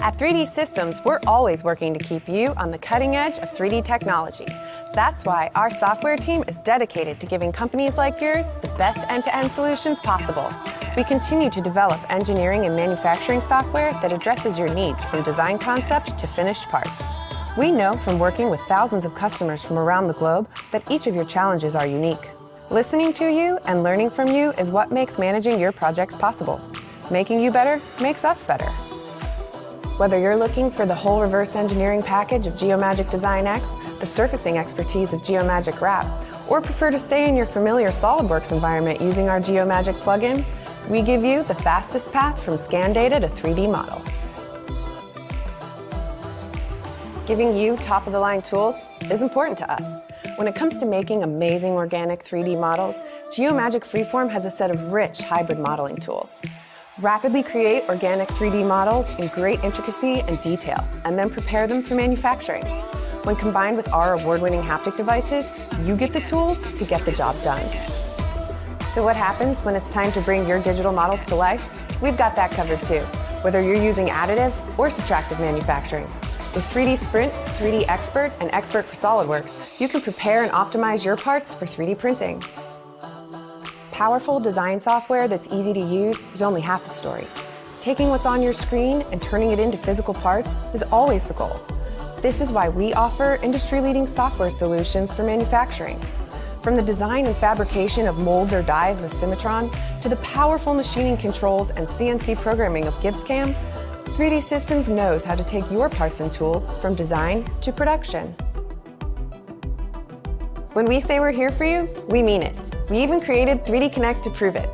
At 3D Systems, we're always working to keep you on the cutting edge of 3D technology. That's why our software team is dedicated to giving companies like yours the best end-to-end solutions possible. We continue to develop engineering and manufacturing software that addresses your needs from design concept to finished parts. We know from working with thousands of customers from around the globe that each of your challenges are unique. Listening to you and learning from you is what makes managing your projects possible. Making you better makes us better. Whether you're looking for the whole reverse engineering package of Geomagic Design X, the surfacing expertise of Geomagic Wrap, or prefer to stay in your familiar SolidWorks environment using our Geomagic plugin, we give you the fastest path from scan data to 3D model. Giving you top-of-the-line tools is important to us. When it comes to making amazing organic 3D models, Geomagic Freeform has a set of rich hybrid modeling tools. Rapidly create organic 3D models in great intricacy and detail, and then prepare them for manufacturing. When combined with our award-winning haptic devices, you get the tools to get the job done. So what happens when it's time to bring your digital models to life? We've got that covered too, whether you're using additive or subtractive manufacturing. With 3D Sprint, 3D Expert, and Expert for SolidWorks, you can prepare and optimize your parts for 3D printing. Powerful design software that's easy to use is only half the story. Taking what's on your screen and turning it into physical parts is always the goal. This is why we offer industry-leading software solutions for manufacturing. From the design and fabrication of molds or dies with Cimatron, to the powerful machining controls and CNC programming of GibbsCAM, 3D Systems knows how to take your parts and tools from design to production. When we say we're here for you, we mean it. We even created 3D Connect to prove it.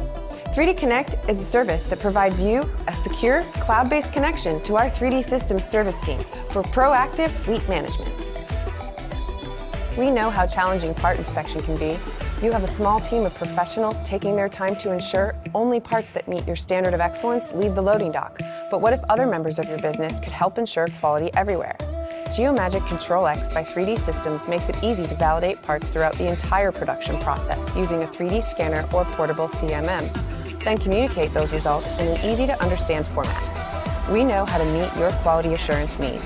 3D Connect is a service that provides you a secure, cloud-based connection to our 3D Systems service teams for proactive fleet management. We know how challenging part inspection can be. You have a small team of professionals taking their time to ensure only parts that meet your standard of excellence leave the loading dock. But what if other members of your business could help ensure quality everywhere? Geomagic Control X by 3D Systems makes it easy to validate parts throughout the entire production process using a 3D scanner or portable CMM. Then communicate those results in an easy-to-understand format. We know how to meet your quality assurance needs.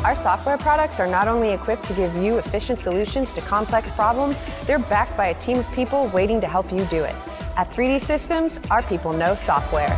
Our software products are not only equipped to give you efficient solutions to complex problems, they're backed by a team of people waiting to help you do it. At 3D Systems, our people know software.